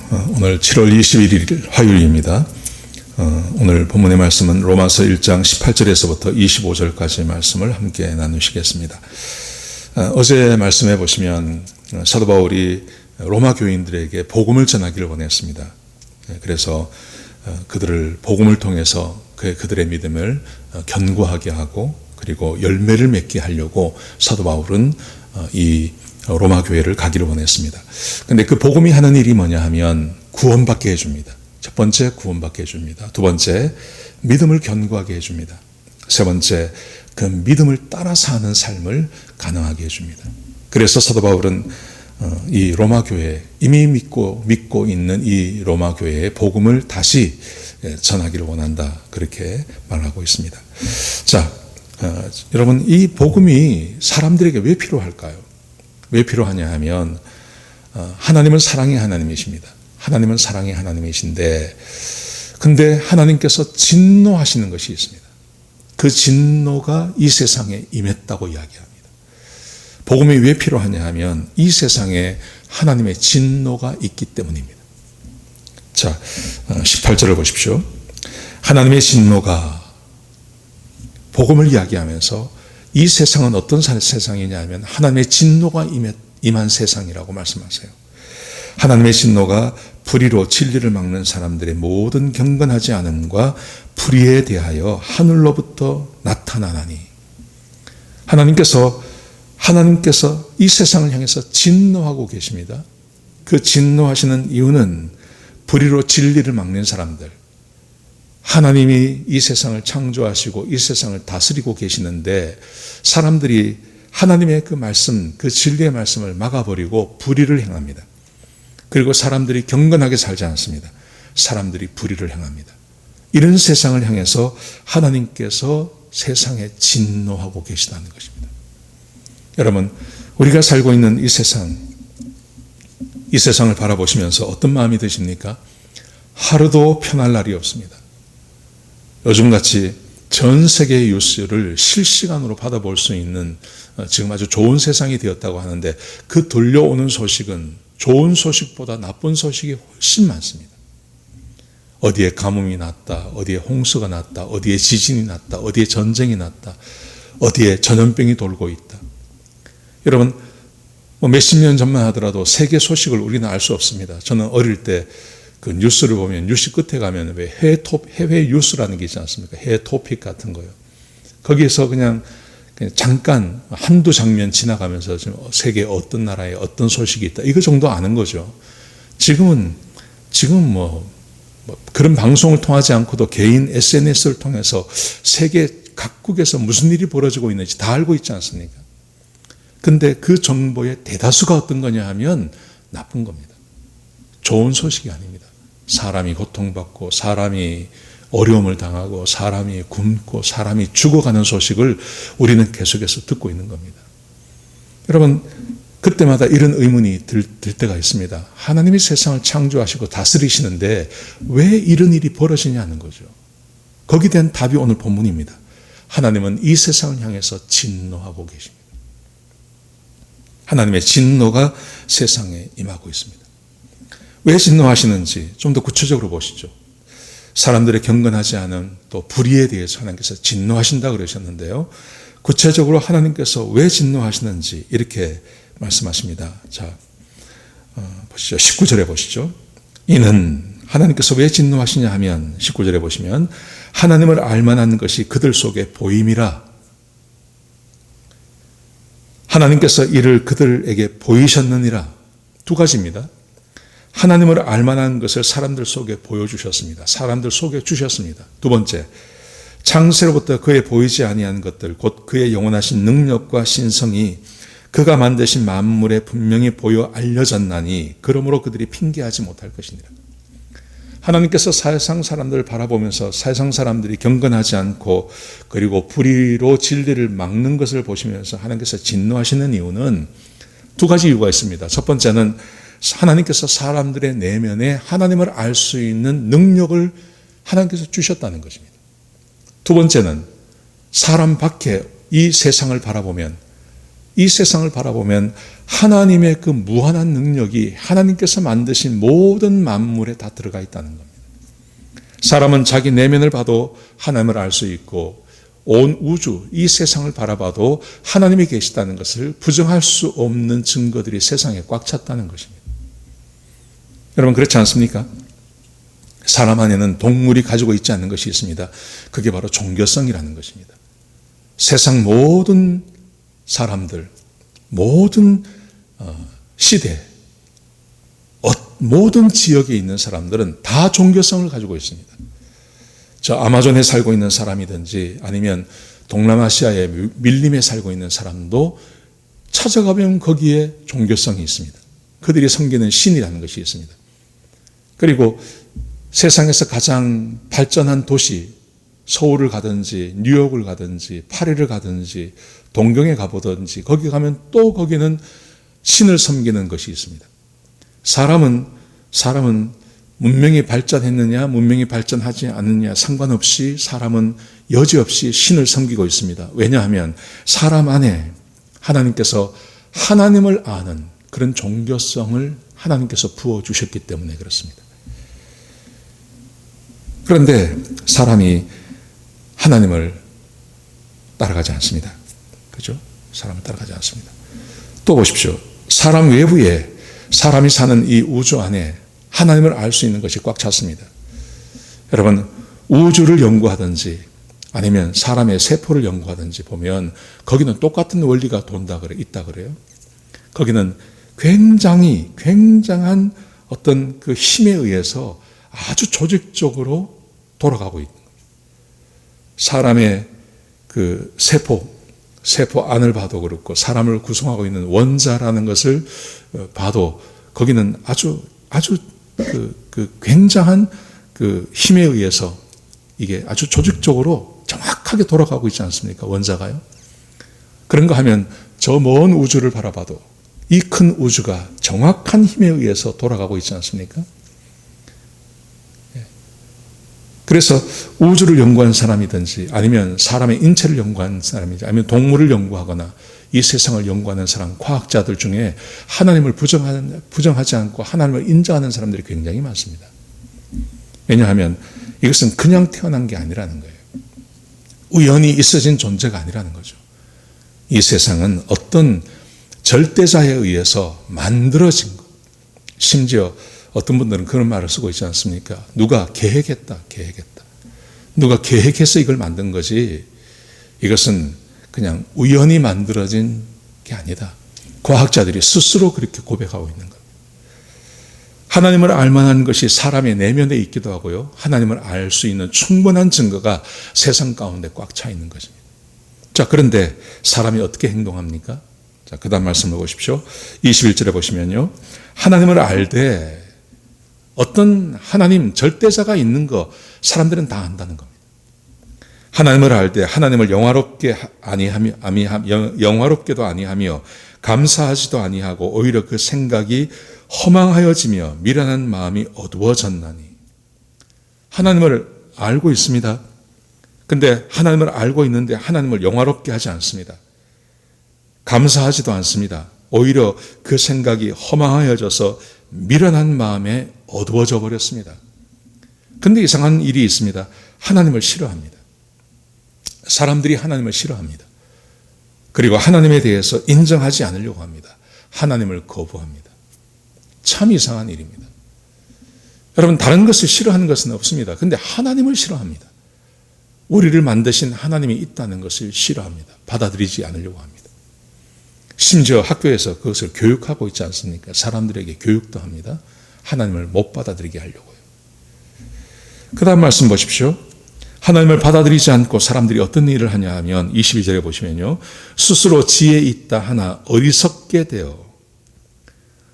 오늘 7월 21일 화요일입니다. 오늘 본문의 말씀은 로마서 1장 18절에서부터 25절까지의 말씀을 함께 나누시겠습니다. 어제 말씀해 보시면 사도 바울이 로마 교인들에게 복음을 전하기를 원했습니다. 그래서 그들을 복음을 통해서 그들의 믿음을 견고하게 하고 그리고 열매를 맺게 하려고 사도 바울은 이 로마 교회를 가기를 원했습니다. 그런데 그 복음이 하는 일이 뭐냐 하면 구원받게 해줍니다. 첫 번째, 구원받게 해줍니다. 두 번째, 믿음을 견고하게 해줍니다. 세 번째, 그 믿음을 따라 사는 삶을 가능하게 해줍니다. 그래서 사도 바울은 이 로마 교회, 이미 믿고 있는 이 로마 교회의 복음을 다시 전하기를 원한다, 그렇게 말하고 있습니다. 자, 여러분, 이 복음이 사람들에게 왜 필요할까요? 왜 필요하냐 하면 하나님은 사랑의 하나님이십니다. 하나님은 사랑의 하나님이신데, 근데 하나님께서 진노하시는 것이 있습니다. 그 진노가 이 세상에 임했다고 이야기합니다. 복음이 왜 필요하냐 하면 이 세상에 하나님의 진노가 있기 때문입니다. 자, 18절을 보십시오. 하나님의 진노가, 복음을 이야기하면서 이 세상은 어떤 세상이냐 하면 하나님의 진노가 임한 세상이라고 말씀하세요. 하나님의 진노가 불의로 진리를 막는 사람들의 모든 경건하지 않음과 불의에 대하여 하늘로부터 나타나나니, 하나님께서 이 세상을 향해서 진노하고 계십니다. 그 진노하시는 이유는 불의로 진리를 막는 사람들, 하나님이 이 세상을 창조하시고 이 세상을 다스리고 계시는데 사람들이 하나님의 그 말씀, 그 진리의 말씀을 막아버리고 불의를 행합니다. 그리고 사람들이 경건하게 살지 않습니다. 사람들이 불의를 행합니다. 이런 세상을 향해서 하나님께서 세상에 진노하고 계시다는 것입니다. 여러분, 우리가 살고 있는 이 세상을 바라보시면서 어떤 마음이 드십니까? 하루도 편할 날이 없습니다. 요즘같이 전 세계의 뉴스를 실시간으로 받아볼 수 있는 지금 아주 좋은 세상이 되었다고 하는데, 그 들려오는 소식은 좋은 소식보다 나쁜 소식이 훨씬 많습니다. 어디에 가뭄이 났다, 어디에 홍수가 났다, 어디에 지진이 났다, 어디에 전쟁이 났다, 어디에 전염병이 돌고 있다. 여러분, 몇십 년 전만 하더라도 세계 소식을 우리는 알 수 없습니다. 저는 어릴 때 그 뉴스를 보면 뉴스 끝에 가면 왜 해외 뉴스라는 게 있지 않습니까? 해외 토픽 같은 거요. 거기에서 그냥 잠깐 한두 장면 지나가면서 지금 세계 어떤 나라에 어떤 소식이 있다, 이거 정도 아는 거죠. 지금은 그런 방송을 통하지 않고도 개인 SNS를 통해서 세계 각국에서 무슨 일이 벌어지고 있는지 다 알고 있지 않습니까? 근데 그 정보의 대다수가 어떤 거냐 하면 나쁜 겁니다. 좋은 소식이 아닙니다. 사람이 고통받고 사람이 어려움을 당하고 사람이 굶고 사람이 죽어가는 소식을 우리는 계속해서 듣고 있는 겁니다. 여러분, 그때마다 이런 의문이 들 때가 있습니다. 하나님이 세상을 창조하시고 다스리시는데 왜 이런 일이 벌어지냐는 거죠. 거기에 대한 답이 오늘 본문입니다. 하나님은 이 세상을 향해서 진노하고 계십니다. 하나님의 진노가 세상에 임하고 있습니다. 왜 진노하시는지 좀 더 구체적으로 보시죠. 사람들의 경건하지 않은 또 불의에 대해서 하나님께서 진노하신다 그러셨는데요. 구체적으로 하나님께서 왜 진노하시는지 이렇게 말씀하십니다. 자, 보시죠. 19절에 보시죠. 이는 하나님께서 왜 진노하시냐 하면 19절에 보시면 하나님을 알만한 것이 그들 속에 보임이라. 하나님께서 이를 그들에게 보이셨느니라. 두 가지입니다. 하나님을 알만한 것을 사람들 속에 보여주셨습니다. 사람들 속에 주셨습니다. 두 번째, 창세로부터 그의 보이지 아니한 것들, 곧 그의 영원하신 능력과 신성이 그가 만드신 만물에 분명히 보여 알려졌나니 그러므로 그들이 핑계하지 못할 것이니라. 하나님께서 세상 사람들을 바라보면서 세상 사람들이 경건하지 않고 그리고 불의로 진리를 막는 것을 보시면서 하나님께서 진노하시는 이유는 두 가지 이유가 있습니다. 첫 번째는 하나님께서 사람들의 내면에 하나님을 알 수 있는 능력을 하나님께서 주셨다는 것입니다. 두 번째는 사람 밖에 이 세상을 바라보면 이 세상을 바라보면 하나님의 그 무한한 능력이 하나님께서 만드신 모든 만물에 다 들어가 있다는 겁니다. 사람은 자기 내면을 봐도 하나님을 알 수 있고 온 우주, 이 세상을 바라봐도 하나님이 계시다는 것을 부정할 수 없는 증거들이 세상에 꽉 찼다는 것입니다. 여러분 그렇지 않습니까? 사람 안에는 동물이 가지고 있지 않는 것이 있습니다. 그게 바로 종교성이라는 것입니다. 세상 모든 사람들, 모든 시대, 모든 지역에 있는 사람들은 다 종교성을 가지고 있습니다. 저 아마존에 살고 있는 사람이든지 아니면 동남아시아의 밀림에 살고 있는 사람도 찾아가면 거기에 종교성이 있습니다. 그들이 섬기는 신이라는 것이 있습니다. 그리고 세상에서 가장 발전한 도시, 서울을 가든지 뉴욕을 가든지 파리를 가든지 동경에 가보든지 거기 가면 또 거기는 신을 섬기는 것이 있습니다. 사람은 문명이 발전했느냐 문명이 발전하지 않느냐 상관없이 사람은 여지없이 신을 섬기고 있습니다. 왜냐하면 사람 안에 하나님께서 하나님을 아는 그런 종교성을 하나님께서 부어주셨기 때문에 그렇습니다. 그런데 사람이 하나님을 따라가지 않습니다. 그죠? 사람을 따라가지 않습니다. 또 보십시오. 사람 외부에 사람이 사는 이 우주 안에 하나님을 알 수 있는 것이 꽉 찼습니다. 여러분, 우주를 연구하든지 아니면 사람의 세포를 연구하든지 보면 거기는 똑같은 원리가 있다 그래요. 거기는 굉장한 어떤 그 힘에 의해서 아주 조직적으로 돌아가고 있는 거예요. 사람의 그 세포 안을 봐도 그렇고 사람을 구성하고 있는 원자라는 것을 봐도 거기는 아주 굉장한 그 힘에 의해서 이게 아주 조직적으로 정확하게 돌아가고 있지 않습니까? 원자가요. 그런가 하면 저 먼 우주를 바라봐도 이 큰 우주가 정확한 힘에 의해서 돌아가고 있지 않습니까? 그래서 우주를 연구한 사람이든지 아니면 사람의 인체를 연구한 사람이든지 아니면 동물을 연구하거나 이 세상을 연구하는 사람, 과학자들 중에 하나님을 부정하지 않고 하나님을 인정하는 사람들이 굉장히 많습니다. 왜냐하면 이것은 그냥 태어난 게 아니라는 거예요. 우연히 있어진 존재가 아니라는 거죠. 이 세상은 어떤 절대자에 의해서 만들어진 것. 심지어 어떤 분들은 그런 말을 쓰고 있지 않습니까? 누가 계획했다. 누가 계획해서 이걸 만든 거지 이것은 그냥 우연히 만들어진 게 아니다. 과학자들이 스스로 그렇게 고백하고 있는 겁니다. 하나님을 알 만한 것이 사람의 내면에 있기도 하고요. 하나님을 알 수 있는 충분한 증거가 세상 가운데 꽉 차 있는 것입니다. 자, 그런데 사람이 어떻게 행동합니까? 자, 그 다음 말씀을 보십시오. 21절에 보시면요. 하나님을 알되 어떤 하나님 절대자가 있는 거 사람들은 다 안다는 겁니다. 하나님을 알되 하나님을 영화롭게도 아니하며 감사하지도 아니하고 오히려 그 생각이 허망하여지며 미련한 마음이 어두워졌나니. 하나님을 알고 있습니다. 근데 하나님을 알고 있는데 하나님을 영화롭게 하지 않습니다. 감사하지도 않습니다. 오히려 그 생각이 허망하여져서 미련한 마음에 어두워져 버렸습니다. 근데 이상한 일이 있습니다. 하나님을 싫어합니다. 사람들이 하나님을 싫어합니다. 그리고 하나님에 대해서 인정하지 않으려고 합니다. 하나님을 거부합니다. 참 이상한 일입니다. 여러분, 다른 것을 싫어하는 것은 없습니다. 근데 하나님을 싫어합니다. 우리를 만드신 하나님이 있다는 것을 싫어합니다. 받아들이지 않으려고 합니다. 심지어 학교에서 그것을 교육하고 있지 않습니까? 사람들에게 교육도 합니다. 하나님을 못 받아들이게 하려고요. 그 다음 말씀 보십시오. 하나님을 받아들이지 않고 사람들이 어떤 일을 하냐 하면 22절에 보시면요. 스스로 지혜 있다 하나 어리석게 되어.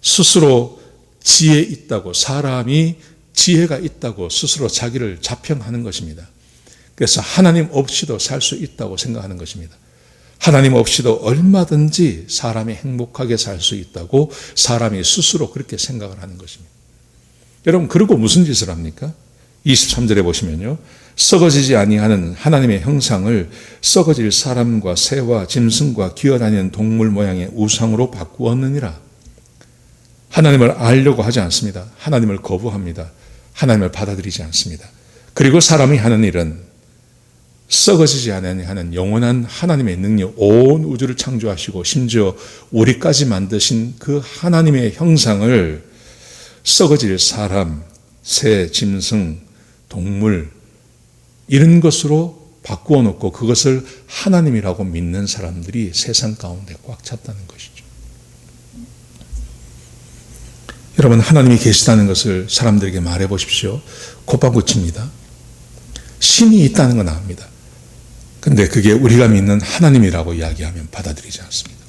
스스로 지혜 있다고, 사람이 지혜가 있다고 스스로 자기를 자평하는 것입니다. 그래서 하나님 없이도 살 수 있다고 생각하는 것입니다. 하나님 없이도 얼마든지 사람이 행복하게 살 수 있다고 사람이 스스로 그렇게 생각을 하는 것입니다. 여러분, 그러고 무슨 짓을 합니까? 23절에 보시면요. 썩어지지 아니하는 하나님의 형상을 썩어질 사람과 새와 짐승과 기어다니는 동물 모양의 우상으로 바꾸었느니라. 하나님을 알려고 하지 않습니다. 하나님을 거부합니다. 하나님을 받아들이지 않습니다. 그리고 사람이 하는 일은 썩어지지 아니하는 영원한 하나님의 능력, 온 우주를 창조하시고 심지어 우리까지 만드신 그 하나님의 형상을 썩어질 사람, 새, 짐승, 동물 이런 것으로 바꾸어 놓고 그것을 하나님이라고 믿는 사람들이 세상 가운데 꽉 찼다는 것이죠. 여러분, 하나님이 계시다는 것을 사람들에게 말해 보십시오. 콧방귀칩니다. 신이 있다는 건 압니다. 근데 그게 우리가 믿는 하나님이라고 이야기하면 받아들이지 않습니다.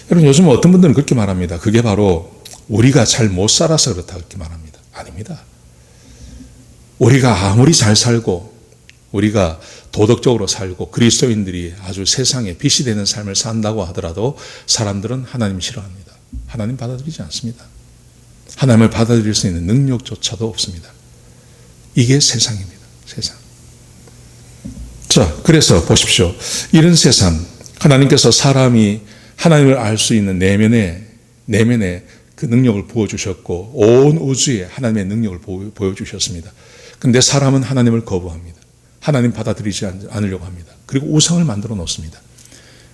여러분, 요즘 어떤 분들은 그렇게 말합니다. 그게 바로 우리가 잘 못 살아서 그렇다 그렇게 말합니다. 아닙니다. 우리가 아무리 잘 살고 우리가 도덕적으로 살고 그리스도인들이 아주 세상에 빛이 되는 삶을 산다고 하더라도 사람들은 하나님 싫어합니다. 하나님 받아들이지 않습니다. 하나님을 받아들일 수 있는 능력조차도 없습니다. 이게 세상입니다. 세상. 자, 그래서 보십시오. 이런 세상, 하나님께서 사람이 하나님을 알 수 있는 내면에 그 능력을 부어주셨고 온 우주에 하나님의 능력을 보여주셨습니다. 근데 사람은 하나님을 거부합니다. 하나님 받아들이지 않으려고 합니다. 그리고 우상을 만들어 놓습니다.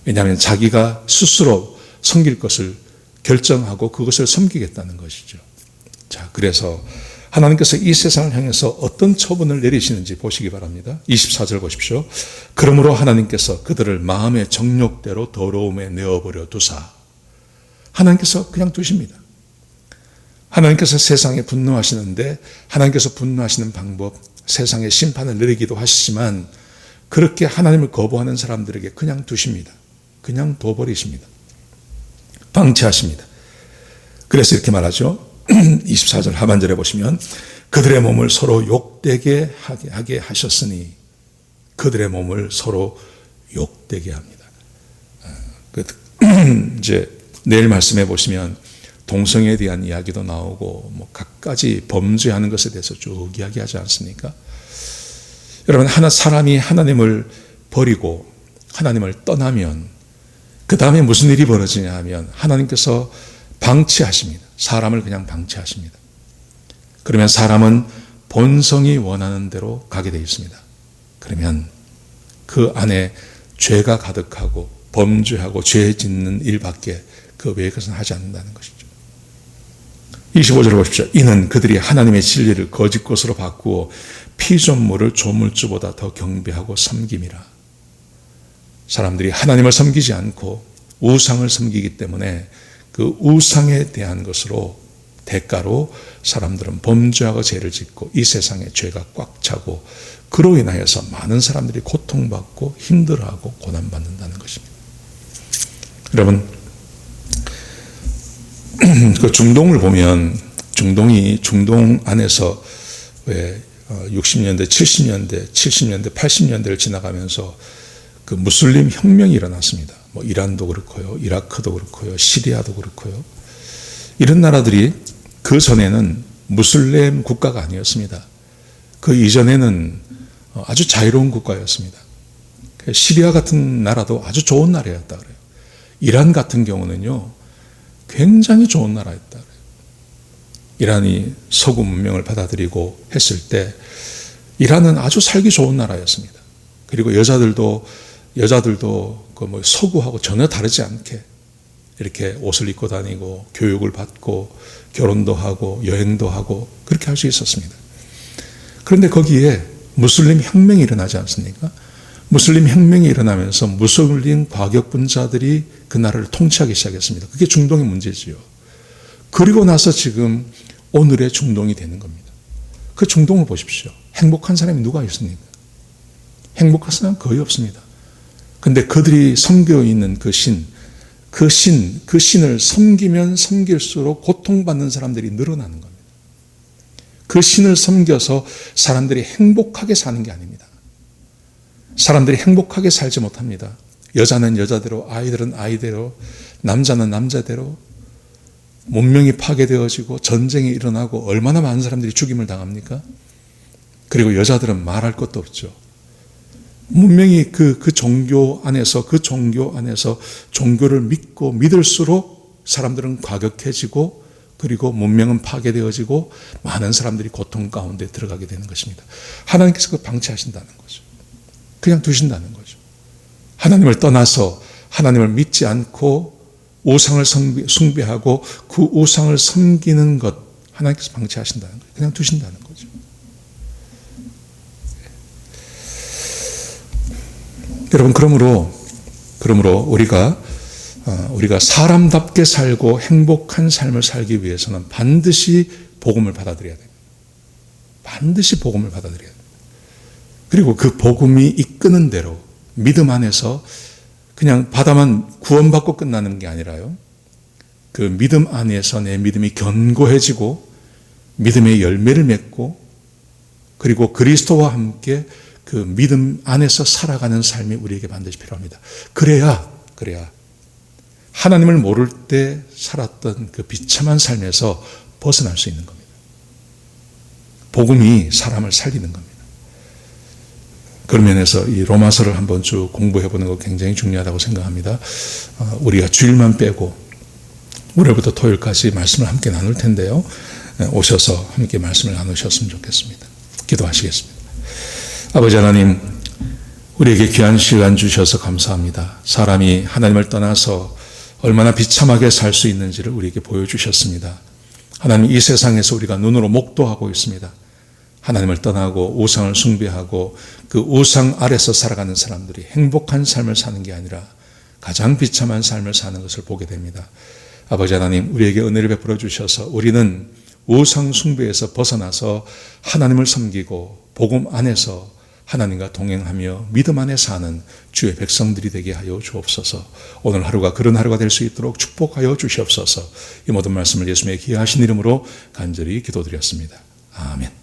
왜냐하면 자기가 스스로 섬길 것을 결정하고 그것을 섬기겠다는 것이죠. 자, 그래서 하나님께서 이 세상을 향해서 어떤 처분을 내리시는지 보시기 바랍니다. 24절 보십시오. 그러므로 하나님께서 그들을 마음의 정욕대로 더러움에 내어버려 두사. 하나님께서 그냥 두십니다. 하나님께서 세상에 분노하시는데 하나님께서 분노하시는 방법, 세상에 심판을 내리기도 하시지만 그렇게 하나님을 거부하는 사람들에게 그냥 두십니다. 그냥 둬버리십니다. 방치하십니다. 그래서 이렇게 말하죠. 24절 하반절에 보시면 그들의 몸을 서로 욕되게 하게 하셨으니 그들의 몸을 서로 욕되게 합니다. 이제 내일 말씀해 보시면 동성애에 대한 이야기도 나오고 뭐 각가지 범죄하는 것에 대해서 쭉 이야기하지 않습니까? 여러분, 사람이 하나님을 버리고 하나님을 떠나면 그 다음에 무슨 일이 벌어지냐 하면 하나님께서 방치하십니다. 사람을 그냥 방치하십니다. 그러면 사람은 본성이 원하는 대로 가게 되어 있습니다. 그러면 그 안에 죄가 가득하고 범죄하고 죄 짓는 일밖에 그 외의 것은 하지 않는다는 것이죠. 25절을 보십시오. 이는 그들이 하나님의 진리를 거짓 것으로 바꾸어 피조물을 조물주보다 더 경배하고 섬김이라. 사람들이 하나님을 섬기지 않고 우상을 섬기기 때문에 그 우상에 대한 것으로 대가로 사람들은 범죄하고 죄를 짓고 이 세상에 죄가 꽉 차고 그로 인하여서 많은 사람들이 고통받고 힘들어하고 고난받는다는 것입니다. 여러분, 그 중동을 보면 중동 안에서 왜 60년대, 70년대, 80년대를 지나가면서 그 무슬림 혁명이 일어났습니다. 뭐 이란도 그렇고요, 이라크도 그렇고요, 시리아도 그렇고요. 이런 나라들이 그 전에는 무슬림 국가가 아니었습니다. 그 이전에는 아주 자유로운 국가였습니다. 시리아 같은 나라도 아주 좋은 나라였다 그래요. 이란 같은 경우는요, 굉장히 좋은 나라였다 그래요. 이란이 서구 문명을 받아들이고 했을 때 이란은 아주 살기 좋은 나라였습니다. 그리고 여자들도 그 뭐 서구하고 전혀 다르지 않게 이렇게 옷을 입고 다니고 교육을 받고 결혼도 하고 여행도 하고 그렇게 할 수 있었습니다. 그런데 거기에 무슬림 혁명이 일어나지 않습니까? 무슬림 혁명이 일어나면서 무슬림 과격분자들이 그 나라를 통치하기 시작했습니다. 그게 중동의 문제지요. 그리고 나서 지금 오늘의 중동이 되는 겁니다. 그 중동을 보십시오. 행복한 사람이 누가 있습니까? 행복한 사람은 거의 없습니다. 근데 그들이 섬겨 있는 그 신을 섬기면 섬길수록 고통받는 사람들이 늘어나는 겁니다. 그 신을 섬겨서 사람들이 행복하게 사는 게 아닙니다. 사람들이 행복하게 살지 못합니다. 여자는 여자대로, 아이들은 아이대로, 남자는 남자대로 문명이 파괴되어지고 전쟁이 일어나고 얼마나 많은 사람들이 죽임을 당합니까? 그리고 여자들은 말할 것도 없죠. 분명히 그 종교 안에서 종교를 믿고 믿을수록 사람들은 과격해지고 그리고 문명은 파괴되어지고 많은 사람들이 고통 가운데 들어가게 되는 것입니다. 하나님께서 그걸 방치하신다는 거죠. 그냥 두신다는 거죠. 하나님을 떠나서 하나님을 믿지 않고 우상을 숭배하고 그 우상을 섬기는 것 하나님께서 방치하신다는 거예요. 그냥 두신다는 거죠. 여러분, 그러므로 우리가 사람답게 살고 행복한 삶을 살기 위해서는 반드시 복음을 받아들여야 됩니다. 반드시 복음을 받아들여야 됩니다. 그리고 그 복음이 이끄는 대로 믿음 안에서 그냥 받아만 구원받고 끝나는 게 아니라요. 그 믿음 안에서 내 믿음이 견고해지고 믿음의 열매를 맺고 그리고 그리스도와 함께 그 믿음 안에서 살아가는 삶이 우리에게 반드시 필요합니다. 그래야 하나님을 모를 때 살았던 그 비참한 삶에서 벗어날 수 있는 겁니다. 복음이 사람을 살리는 겁니다. 그런 면에서 이 로마서를 한번 쭉 공부해 보는 거 굉장히 중요하다고 생각합니다. 우리가 주일만 빼고 월요일부터 토요일까지 말씀을 함께 나눌 텐데요. 오셔서 함께 말씀을 나누셨으면 좋겠습니다. 기도하시겠습니다. 아버지 하나님, 우리에게 귀한 시간 주셔서 감사합니다. 사람이 하나님을 떠나서 얼마나 비참하게 살 수 있는지를 우리에게 보여주셨습니다. 하나님, 이 세상에서 우리가 눈으로 목도하고 있습니다. 하나님을 떠나고 우상을 숭배하고 그 우상 아래서 살아가는 사람들이 행복한 삶을 사는 게 아니라 가장 비참한 삶을 사는 것을 보게 됩니다. 아버지 하나님, 우리에게 은혜를 베풀어 주셔서 우리는 우상 숭배에서 벗어나서 하나님을 섬기고 복음 안에서 하나님과 동행하며 믿음 안에 사는 주의 백성들이 되게 하여 주옵소서. 오늘 하루가 그런 하루가 될 수 있도록 축복하여 주시옵소서. 이 모든 말씀을 예수님의 귀하신 이름으로 간절히 기도드렸습니다. 아멘.